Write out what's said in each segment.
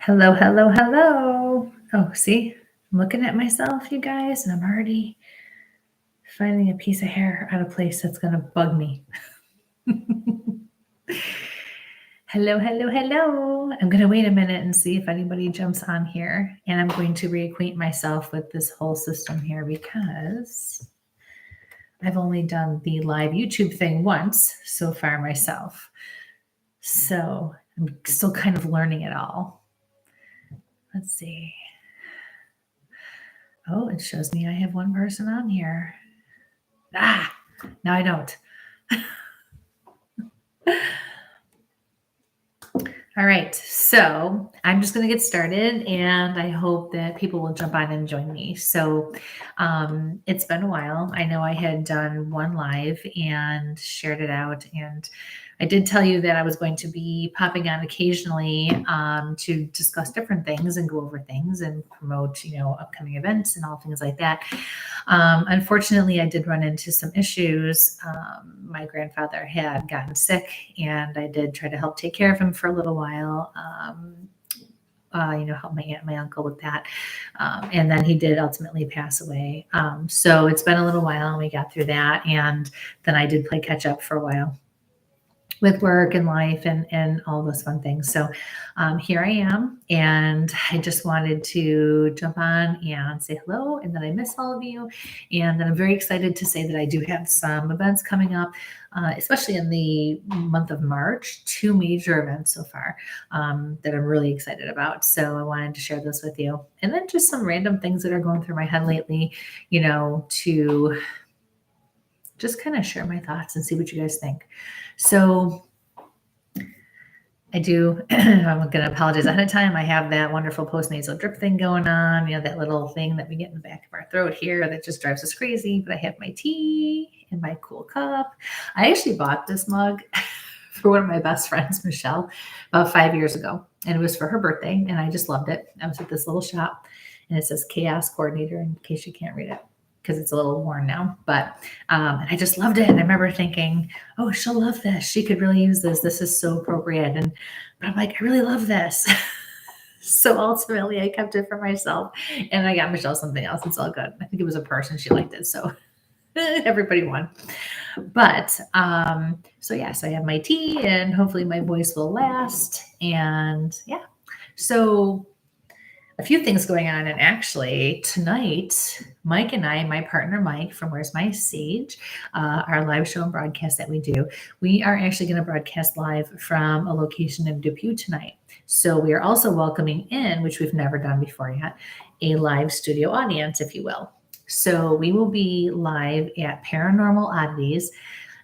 Hello, hello, hello. Oh, see, I'm looking at myself, you guys, and I'm already finding a piece of hair out of place that's going to bug me. Hello, hello, hello. I'm going to wait a minute and see if anybody jumps on here. And I'm going to reacquaint myself with this whole system here because I've only done the live YouTube thing once so far myself. So I'm still kind of learning it all. Let's see. Oh, it shows me I have one person on here. Ah, no, I don't. All right, so I'm just going to get started, and I hope that people will jump on and join me. So it's been a while. I know I had done one live and shared it out, and I did tell you that I was going to be popping on occasionally to discuss different things and go over things and promote, upcoming events and all things like that. Unfortunately, I did run into some issues. My grandfather had gotten sick, and I did try to help take care of him for a little while. Help my aunt and my uncle with that. And then he did ultimately pass away. So it's been a little while, and we got through that. And then I did play catch up for a while with work and life and all those fun things. So here I am, and I just wanted to jump on and say hello, and that I miss all of you, and that I'm very excited to say that I do have some events coming up, especially in the month of March, 2 major events so far that I'm really excited about. So I wanted to share this with you. And then just some random things that are going through my head lately, to just kind of share my thoughts and see what you guys think. So I'm going to apologize ahead of time. I have that wonderful postnasal drip thing going on, that little thing that we get in the back of our throat here that just drives us crazy. But I have my tea in my cool cup. I actually bought this mug for one of my best friends, Michelle, about 5 years ago. And it was for her birthday, and I just loved it. I was at this little shop, and it says Chaos Coordinator in case you can't read it, because it's a little worn now. But and I just loved it. And I remember thinking, oh, she'll love this. She could really use this. This is so appropriate. But I'm like, I really love this. So ultimately, I kept it for myself, and I got Michelle something else. It's all good. I think it was a purse, and she liked it. So everybody won. But so I have my tea, and hopefully my voice will last. And yeah, so a few things going on. And actually tonight, Mike and I, my partner Mike from Where's My Sage, our live show and broadcast that we do, we are actually going to broadcast live from a location in Depew tonight. So we are also welcoming in, which we've never done before yet, a live studio audience, if you will. So we will be live at Paranormal Oddities.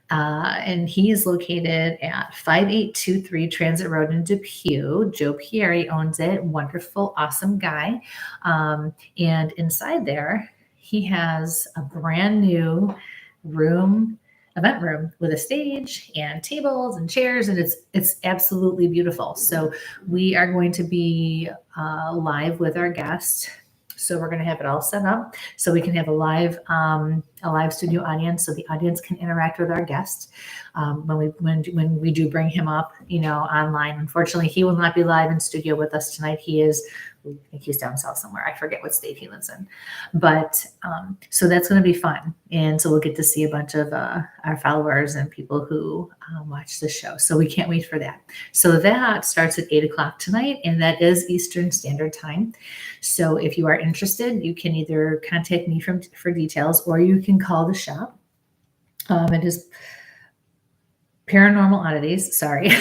And he is located at 5823 Transit Road in Depew. Joe Pieri owns it. Wonderful, awesome guy. And inside there, he has a brand new event room with a stage and tables and chairs, and it's absolutely beautiful. So we are going to be live with our guest. So we're going to have it all set up so we can have a live studio audience, so the audience can interact with our guest when we do bring him up, online. Unfortunately, he will not be live in studio with us tonight. I think he's down south somewhere. I forget what state he lives in, but so that's going to be fun, and so we'll get to see a bunch of our followers and people who watch the show. So we can't wait for that. So that starts at 8:00 tonight, and that is Eastern Standard Time. So if you are interested, you can either contact me for details, or you can call the shop. It is Paranormal Oddities. Sorry.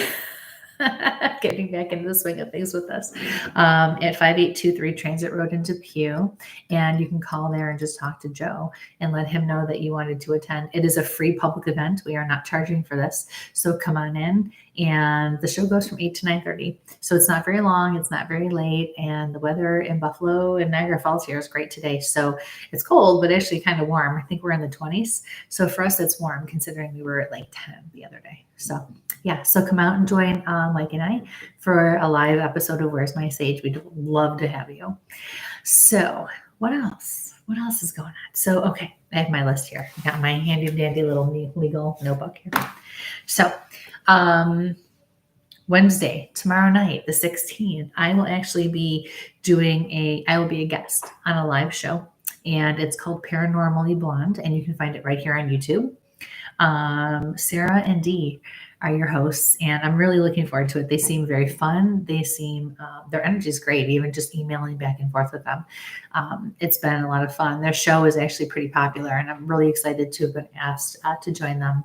Getting back into the swing of things with us at 5823 Transit Road in Depew. And you can call there and just talk to Joe and let him know that you wanted to attend. It is a free public event. We are not charging for this. So come on in. And the show goes from 8 to 9:30. So it's not very long. It's not very late. And the weather in Buffalo and Niagara Falls here is great today. So it's cold, but actually kind of warm. I think we're in the 20s. So for us, it's warm considering we were at like 10 the other day. So yeah, so come out and join Mike and I for a live episode of Where's My Sage. We'd love to have you. So what else? What else is going on? So, okay, I have my list here. I got my handy dandy little legal notebook here. So Wednesday, tomorrow night, the 16th, I will actually be I will be a guest on a live show, and it's called Paranormally Blonde, and you can find it right here on YouTube. Sarah and Dee are your hosts, and I'm really looking forward to it. They seem very fun. Their energy is great, even just emailing back and forth with them. It's been a lot of fun. Their show is actually pretty popular, and I'm really excited to have been asked to join them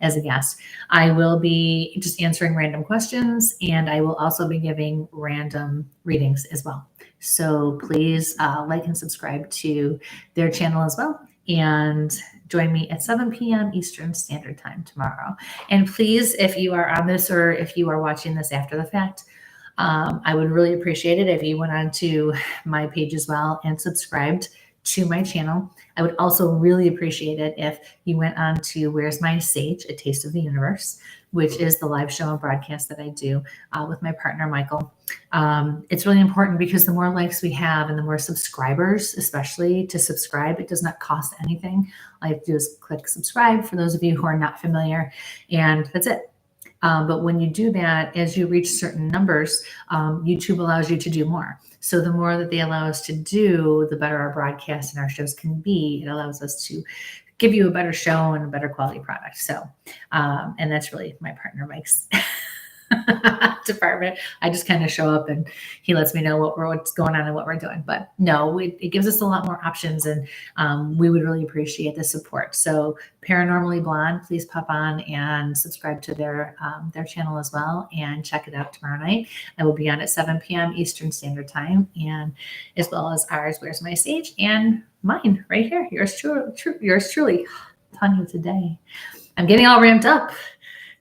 as a guest. I will be just answering random questions, and I will also be giving random readings as well. So please like and subscribe to their channel as well. And join me at 7 p.m. Eastern Standard Time tomorrow. And please, if you are on this or if you are watching this after the fact, I would really appreciate it if you went on to my page as well and subscribed to my channel. I would also really appreciate it if you went on to Where's My Sage, A Taste of the Universe, which is the live show and broadcast that I do with my partner, Michael. It's really important because the more likes we have and the more subscribers, especially to subscribe, it does not cost anything. All you have to do is click subscribe for those of you who are not familiar, and that's it. But when you do that, as you reach certain numbers, YouTube allows you to do more. So the more that they allow us to do, the better our broadcasts and our shows can be. It allows us to give you a better show and a better quality product. So, and that's really my partner Mike's department. I just kind of show up and he lets me know what's going on and what we're doing. But no, it gives us a lot more options, and we would really appreciate the support. So Paranormally Blonde, please pop on and subscribe to their channel as well, and check it out tomorrow night. I will be on at 7 p.m. Eastern Standard Time, and as well as ours, Where's My Sage, and mine right here, yours truly, Tanya today. I'm getting all ramped up.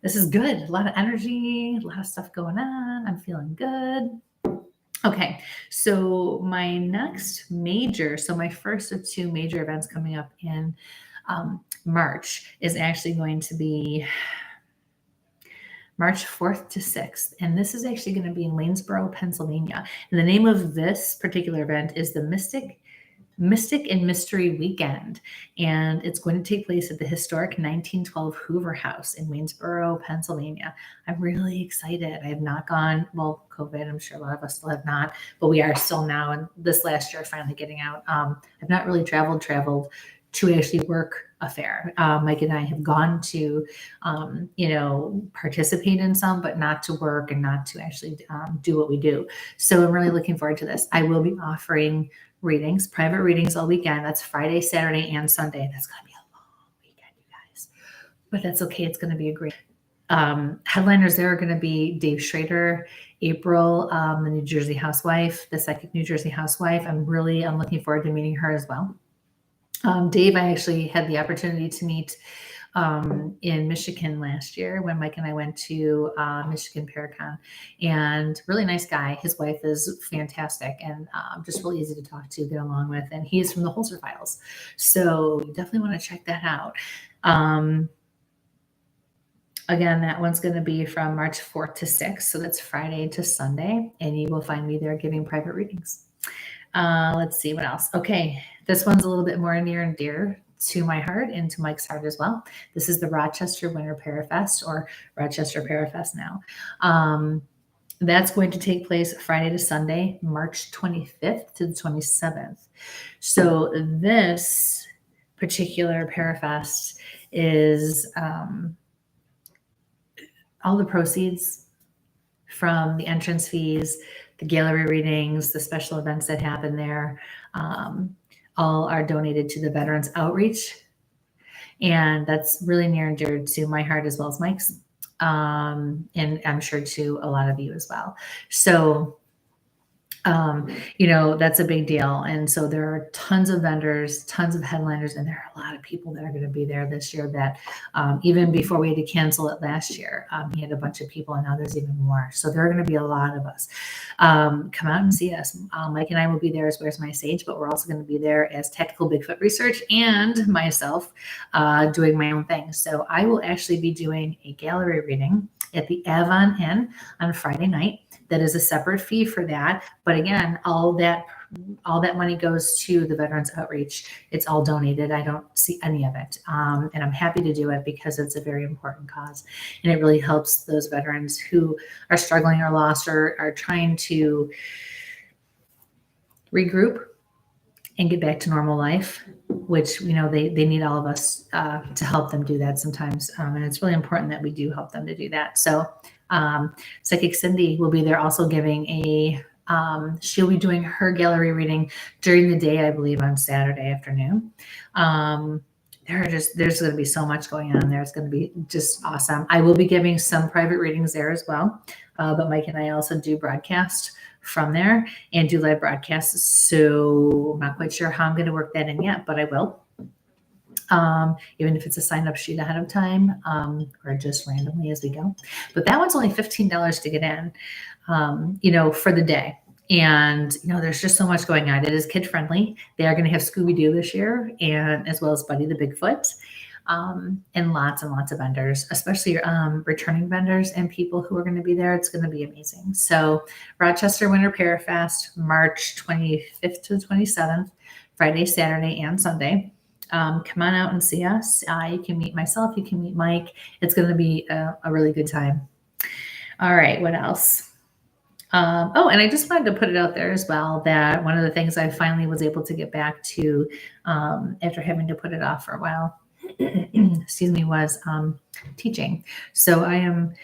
This is good. A lot of energy, a lot of stuff going on. I'm feeling good. Okay, so my first of two major events coming up in March is actually going to be March 4th to 6th. And this is actually going to be in Waynesboro, Pennsylvania. And the name of this particular event is the Mystic and Mystery Weekend, and it's going to take place at the historic 1912 Hoover House in Waynesboro, Pennsylvania. I'm really excited. I have not gone, well, COVID, I'm sure a lot of us still have not, but we are still now, and this last year finally getting out. I've not really traveled to actually work a fair. Mike and I have gone to, participate in some, but not to work and not to actually do what we do. So I'm really looking forward to this. I will be offering private readings all weekend. That's Friday, Saturday, and Sunday. That's going to be a long weekend, you guys, but that's okay. It's going to be a great headliners. There are going to be Dave Schrader, April, the New Jersey housewife, the psychic New Jersey housewife. I'm looking forward to meeting her as well. Dave, I actually had the opportunity to meet in Michigan last year when Mike and I went to Michigan Paracon, and really nice guy. His wife is fantastic and just really easy to talk to, get along with. And he's from the Holzer Files. So you definitely want to check that out. Again, that one's going to be from March 4th to 6th. So that's Friday to Sunday. And you will find me there giving private readings. Let's see what else. Okay. This one's a little bit more near and dear to my heart and to Mike's heart as well. This is the Rochester Winter Parafest, or Rochester Parafest now. That's going to take place Friday to Sunday, March 25th to the 27th. So this particular Parafest is all the proceeds from the entrance fees, the gallery readings, the special events that happen there, all are donated to the Veterans Outreach. And that's really near and dear to my heart as well as Mike's. And I'm sure to a lot of you as well. So, that's a big deal. And so there are tons of vendors, tons of headliners, and there are a lot of people that are going to be there this year that even before we had to cancel it last year, he had a bunch of people, and now there's even more. So there are going to be a lot of us. Come out and see us. Mike and I will be there as Where's My Sage, but we're also going to be there as Tactical Bigfoot Research and myself doing my own thing. So I will actually be doing a gallery reading at the Avon Inn on Friday night. That is a separate fee for that. But again, all that all that money goes to the Veterans Outreach. It's all donated. I don't see any of it. And I'm happy to do it because it's a very important cause. And it really helps those veterans who are struggling or lost or are trying to regroup and get back to normal life, which, they need all of us to help them do that sometimes. And it's really important that we do help them to do that. So Psychic Cindy will be there also giving she'll be doing her gallery reading during the day, I believe on Saturday afternoon. There's going to be so much going on there. It's going to be just awesome. I will be giving some private readings there as well. But Mike and I also do broadcast from there and do live broadcasts. So I'm not quite sure how I'm going to work that in yet, but I will. Even if it's a sign up sheet ahead of time, or just randomly as we go. But that one's only $15 to get in, for the day. And, there's just so much going on. It is kid friendly. They are going to have Scooby-Doo this year, and as well as Buddy the Bigfoot, and lots of vendors, especially returning vendors and people who are going to be there. It's going to be amazing. So Rochester Winter Pear Fest, March 25th to 27th, Friday, Saturday, and Sunday. Come on out and see us. You can meet myself. You can meet Mike. It's going to be a really good time. All right. What else? And I just wanted to put it out there as well that one of the things I finally was able to get back to after having to put it off for a while, excuse me, was teaching. So I am,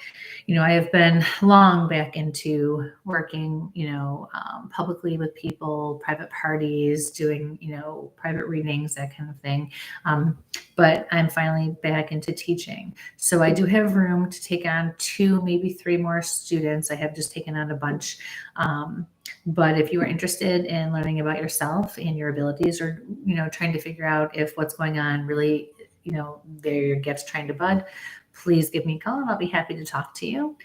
I have been long back into working, publicly with people, private parties, doing, private readings, that kind of thing. But I'm finally back into teaching. So I do have room to take on 2, maybe 3 more students. I have just taken on a bunch. But if you are interested in learning about yourself and your abilities, or, trying to figure out if what's going on really, they're your gifts trying to bud, please give me a call and I'll be happy to talk to you.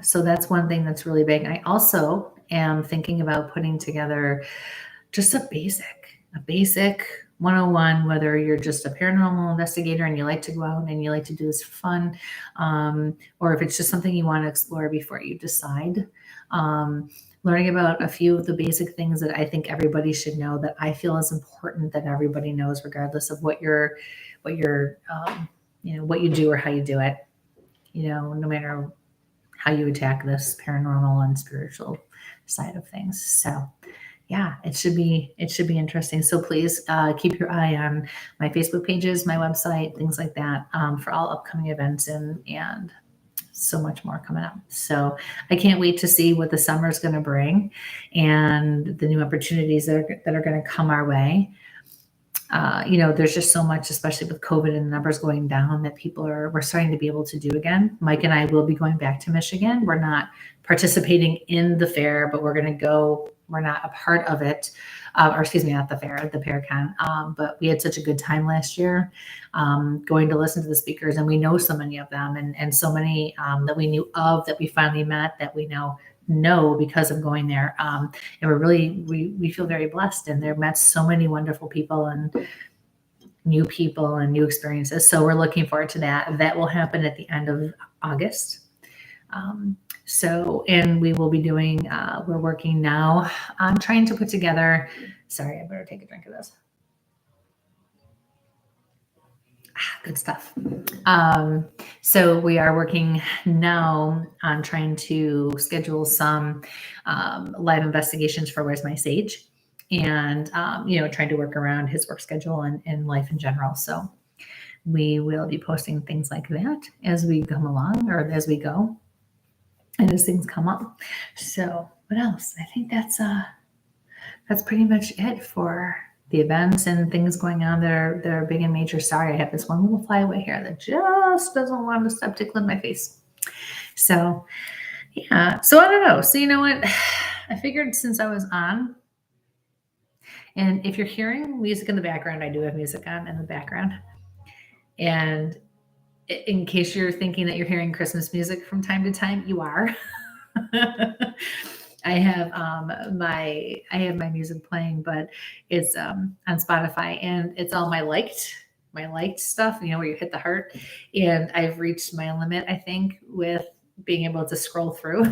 So that's one thing that's really big. I also am thinking about putting together just a basic 101, whether you're just a paranormal investigator and you like to go out and you like to do this for fun, or if it's just something you want to explore before you decide. Learning about a few of the basic things that I think everybody should know, that I feel is important that everybody knows, regardless of what you do or how you do it, no matter how you attack this paranormal and spiritual side of things. So it should be interesting. So please keep your eye on my Facebook pages, my website, things like that, for all upcoming events and so much more coming up. So I can't wait to see what the summer is going to bring and the new opportunities that are going to come our way. There's just so much, especially with COVID and the numbers going down, that we're starting to be able to do again. Mike and I will be going back to Michigan. We're not participating in the fair, but we're going to go. We're not a part of it, or excuse me, not the fair, the PearCon. But we had such a good time last year, going to listen to the speakers, and we know so many of them, and so many that we knew of, that we finally met, that we now know because of going there. And we're really, we feel very blessed, and there met so many wonderful people and new people and new experiences. So we're looking forward to that. That will happen at the end of August. And we will be doing, we're working now on trying to put together, sorry, I better take a drink of this. Good stuff. So we are working now on trying to schedule some live investigations for Where's My Sage, and trying to work around his work schedule and life in general. So we will be posting things like that as we come along, or as we go, and as things come up. So what else? I think that's pretty much it for the events and things going on that are big and major. Sorry, I have this one little flyaway here that just doesn't want to stop tickling my face. So I don't know. So you know what? I figured since I was on, and if you're hearing music in the background, I do have music on in the background. And in case you're thinking that you're hearing Christmas music from time to time, you are. I have my music playing, but it's on Spotify, and it's all my liked stuff, where you hit the heart. And I've reached my limit, I think, with being able to scroll through.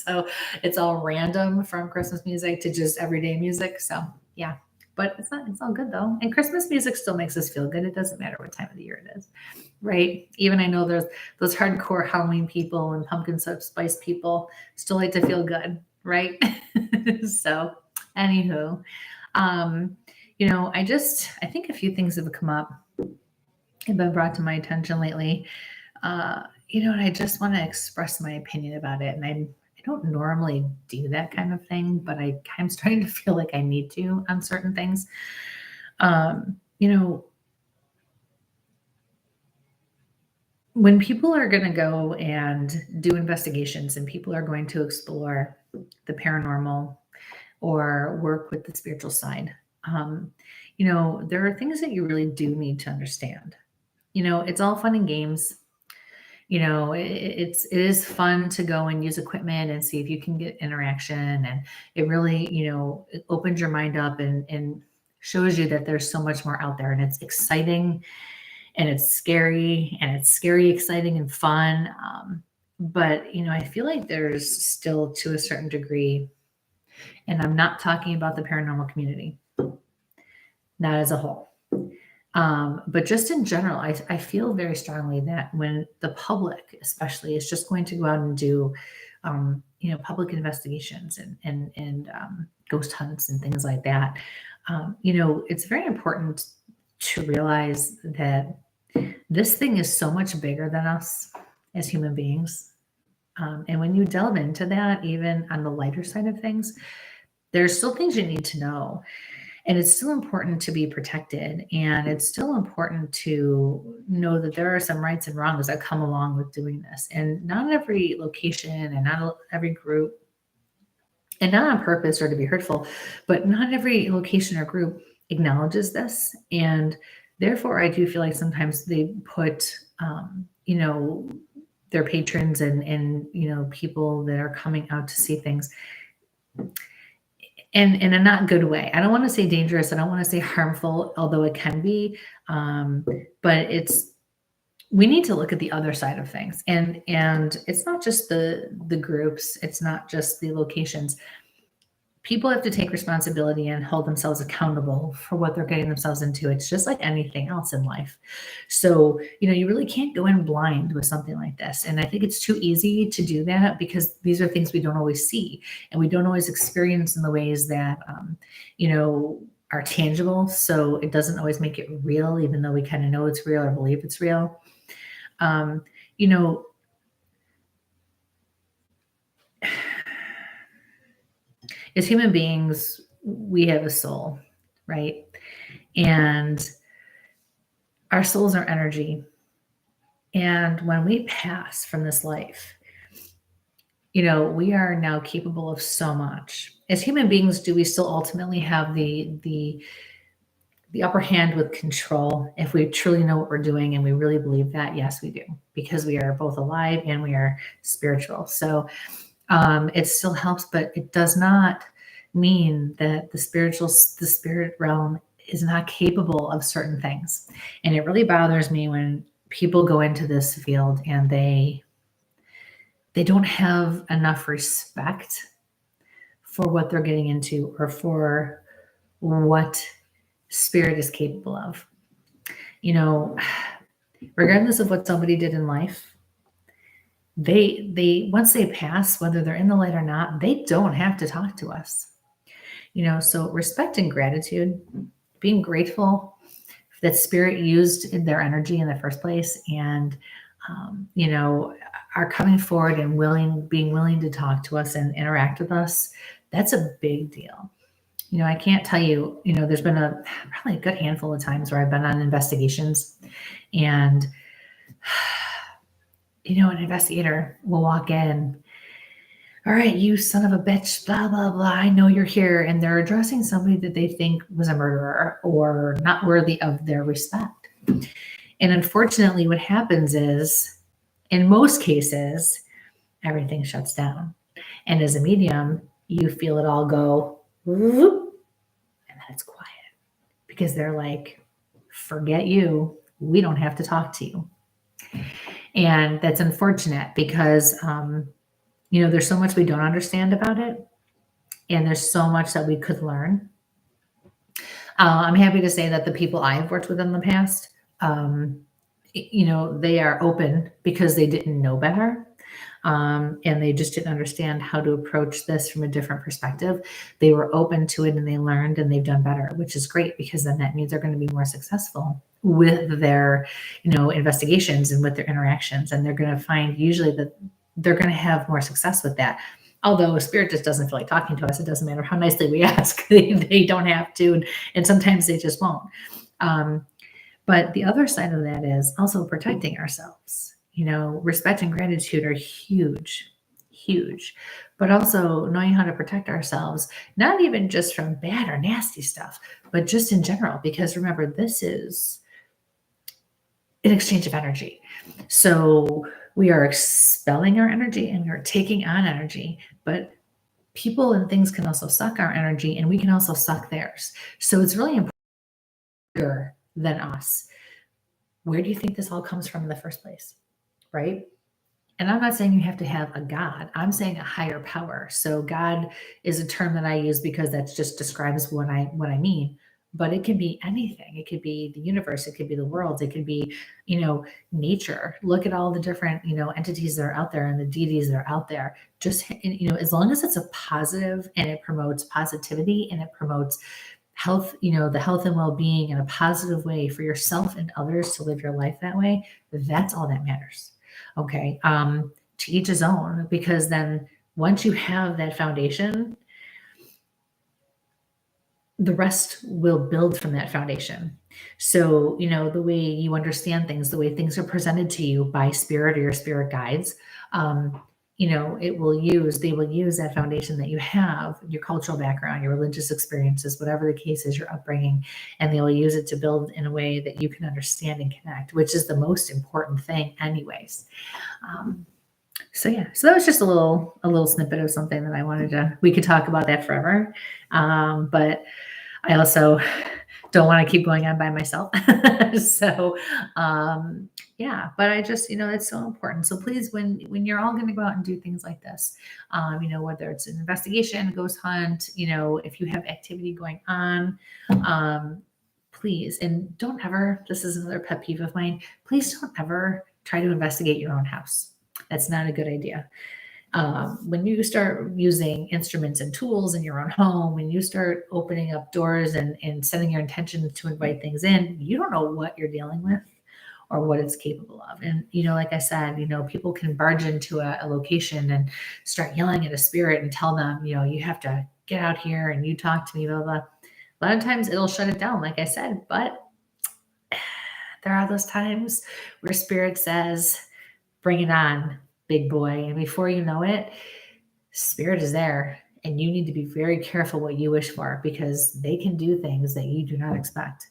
So it's all random from Christmas music to just everyday music. So yeah, but it's all good though. And Christmas music still makes us feel good. It doesn't matter what time of the year it is, right? Even I know there's those hardcore Halloween people and pumpkin spice people still like to feel good, right? So anywho, um, I think a few things have come up and been brought to my attention lately. And I just want to express my opinion about it. And I don't normally do that kind of thing, but I'm starting to feel like I need to on certain things. Um, you know, when people are going to go and do investigations and people are going to explore the paranormal or work with the spiritual side, um, there are things that you really do need to understand. It's all fun and games. It is fun to go and use equipment and see if you can get interaction, and it really it opens your mind up and shows you that there's so much more out there, and it's exciting and it's scary, exciting, and fun. But I feel like there's still, to a certain degree, and I'm not talking about the paranormal community, not as a whole, but just in general, I feel very strongly that when the public, especially, is just going to go out and do, public investigations and ghost hunts and things like that, it's very important to realize that this thing is so much bigger than us as human beings. And when you delve into that, even on the lighter side of things, there's still things you need to know. And it's still important to be protected. And it's still important to know that there are some rights and wrongs that come along with doing this. And not every location and not every group, and not on purpose or to be hurtful, but not every location or group acknowledges this. And therefore, I do feel like sometimes they put, their patrons and people that are coming out to see things and in a not good way. I don't want to say dangerous. I don't want to say harmful, although it can be. But we need to look at the other side of things, and it's not just the groups. It's not just the locations. People have to take responsibility and hold themselves accountable for what they're getting themselves into. It's just like anything else in life. So, you really can't go in blind with something like this. And I think it's too easy to do that because these are things we don't always see and we don't always experience in the ways that, are tangible. So it doesn't always make it real, even though we kind of know it's real or believe it's real. Um, you know, as human beings, we have a soul, right? And our souls are energy. And when we pass from this life, we are now capable of so much. As human beings, do we still ultimately have the upper hand with control if we truly know what we're doing and we really believe that? Yes, we do, because we are both alive and we are spiritual. So it still helps, but it does not mean that the spirit realm is not capable of certain things. And it really bothers me when people go into this field and they don't have enough respect for what they're getting into or for what spirit is capable of. Regardless of what somebody did in life, they once they pass, whether they're in the light or not, they don't have to talk to us. So respect and gratitude, being grateful that spirit used in their energy in the first place, and are coming forward and being willing to talk to us and interact with us. That's a big deal. I can't tell you, there's been probably a good handful of times where I've been on investigations and, an investigator will walk in. All right, you son of a bitch, blah, blah, blah. I know you're here. And they're addressing somebody that they think was a murderer or not worthy of their respect. And unfortunately, what happens is, in most cases, everything shuts down. And as a medium, you feel it all go, whoop, and then it's quiet because they're like, forget you. We don't have to talk to you. And that's unfortunate because, there's so much we don't understand about it, and there's so much that we could learn. I'm happy to say that the people I've worked with in the past, um, they are open because they didn't know better. And they just didn't understand how to approach this from a different perspective. They were open to it and they learned and they've done better, which is great because then that means they're going to be more successful with their, investigations and with their interactions. And they're going to find usually that they're going to have more success with that. Although spirit just doesn't feel like talking to us, it doesn't matter how nicely we ask. They don't have to, and sometimes they just won't. But the other side of that is also protecting ourselves. Respect and gratitude are huge, huge, but also knowing how to protect ourselves, not even just from bad or nasty stuff, but just in general. Because remember, this is an exchange of energy. So we are expelling our energy and we're taking on energy, but people and things can also suck our energy and we can also suck theirs. So it's really important bigger than us. Where do you think this all comes from in the first place? Right? And I'm not saying you have to have a God. I'm saying a higher power. So God is a term that I use because that just describes what I mean. But it can be anything. It could be the universe. It could be the world. It could be, nature. Look at all the different, entities that are out there and the deities that are out there. Just, as long as it's a positive and it promotes positivity and it promotes health, the health and well-being in a positive way for yourself and others to live your life that way, that's all that matters. Okay. To each his own, because then once you have that foundation, the rest will build from that foundation. So, the way you understand things, the way things are presented to you by spirit or your spirit guides, they will use that foundation that you have, your cultural background, your religious experiences, whatever the case is, your upbringing, and they will use it to build in a way that you can understand and connect, which is the most important thing anyways. So yeah, so that was just a little snippet of something that I wanted we could talk about that forever. But I also don't want to keep going on by myself. So, yeah, but I just, it's so important. So please, when you're all going to go out and do things like this, whether it's an investigation, a ghost hunt, if you have activity going on, please, and don't ever, this is another pet peeve of mine, please don't ever try to investigate your own house. That's not a good idea. When you start using instruments and tools in your own home, when you start opening up doors and setting your intention to invite things in, you don't know what you're dealing with or what it's capable of. And, like I said, people can barge into a location and start yelling at a spirit and tell them, you have to get out here and you talk to me, blah, blah. A lot of times it'll shut it down, like I said, but there are those times where spirit says, bring it on, big boy. And before you know it, spirit is there. And you need to be very careful what you wish for because they can do things that you do not expect.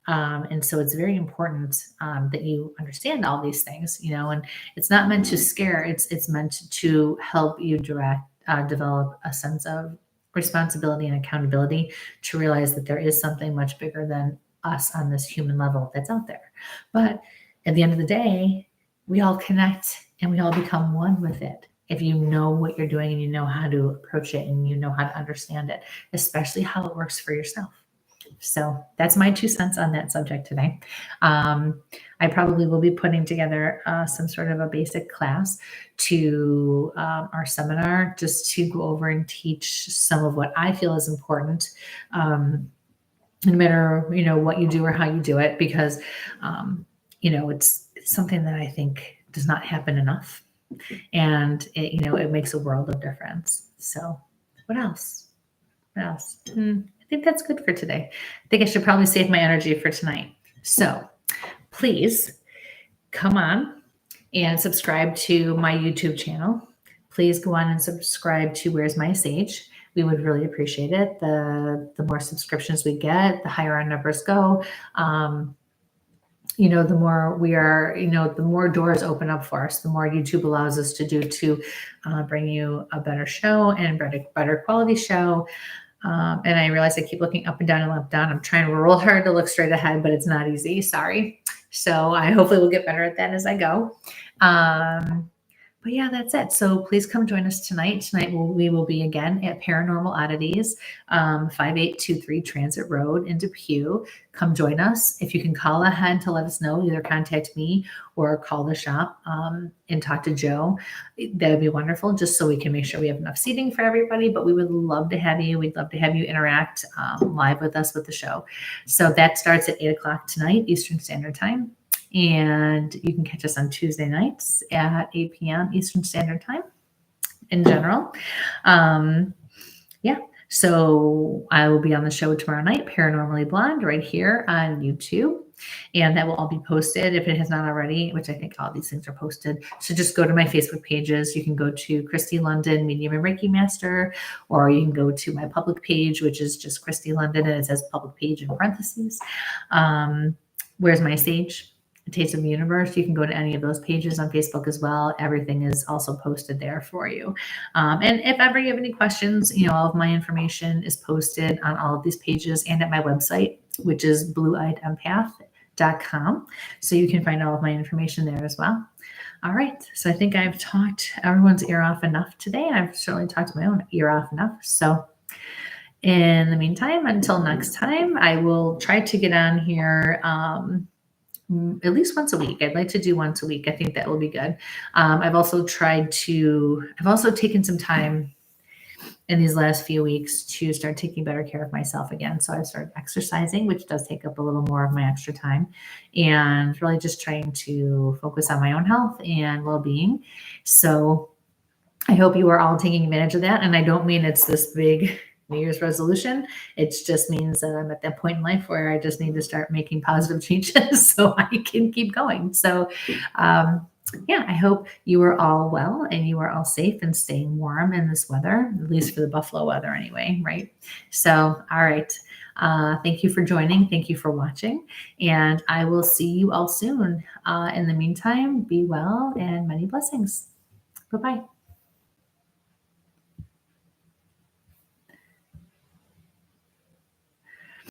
And so it's very important that you understand all these things, and it's not meant to scare. It's meant to help you develop a sense of responsibility and accountability to realize that there is something much bigger than us on this human level that's out there. But at the end of the day, we all connect and we all become one with it. If you know what you're doing and you know how to approach it and you know how to understand it, especially how it works for yourself. So that's my 2 cents on that subject today. I probably will be putting together some sort of a basic class to our seminar just to go over and teach some of what I feel is important. No matter, what you do or how you do it, because, it's something that I think does not happen enough. And it makes a world of difference. So what else? What else? I think that's good for today. I think I should probably save my energy for tonight. So please come on and subscribe to my YouTube channel. Please go on and subscribe to Where's My Sage. We would really appreciate it. The more subscriptions we get, the higher our numbers go. The more we are, the more doors open up for us, the more YouTube allows us to do to bring you a better show and better quality show. And I realize I keep looking up and down and up down. I'm trying real hard to look straight ahead, but it's not easy. Sorry. So I hopefully will get better at that as I go. But yeah, that's it. So please come join us tonight. Tonight we will be again at Paranormal Oddities, 5823 Transit Road in Depew. Come join us. If you can call ahead to let us know, either contact me or call the shop and talk to Joe. That would be wonderful, just so we can make sure we have enough seating for everybody. But we would love to have you. We'd love to have you interact live with us with the show. So that starts at 8 o'clock tonight, Eastern Standard Time. And you can catch us on Tuesday nights at 8 p.m. Eastern Standard Time in general. Yeah. So I will be on the show tomorrow night, Paranormally Blonde, right here on YouTube. And that will all be posted if it has not already, which I think all these things are posted. So just go to my Facebook pages. You can go to Christy London, Medium and Reiki Master, or you can go to my public page, which is just Christy London, and it says public page in parentheses. Where's my stage? Taste of the Universe. You can go to any of those pages on Facebook as well. Everything is also posted there for you. And if ever you have any questions, all of my information is posted on all of these pages and at my website, which is blueeyedempath.com. So you can find all of my information there as well. All right. So I think I've talked everyone's ear off enough today. I've certainly talked my own ear off enough. So in the meantime, until next time, I will try to get on here at least once a week. I'd like to do once a week. I think that will be good. I've also taken some time in these last few weeks to start taking better care of myself again. So I've started exercising, which does take up a little more of my extra time, and really just trying to focus on my own health and well-being. So I hope you are all taking advantage of that. And I don't mean it's this big New Year's resolution. It just means that I'm at that point in life where I just need to start making positive changes so I can keep going. So, yeah, I hope you are all well and you are all safe and staying warm in this weather, at least for the Buffalo weather anyway, right? So, all right. Thank you for joining. Thank you for watching. And I will see you all soon. In the meantime, be well and many blessings. Bye-bye.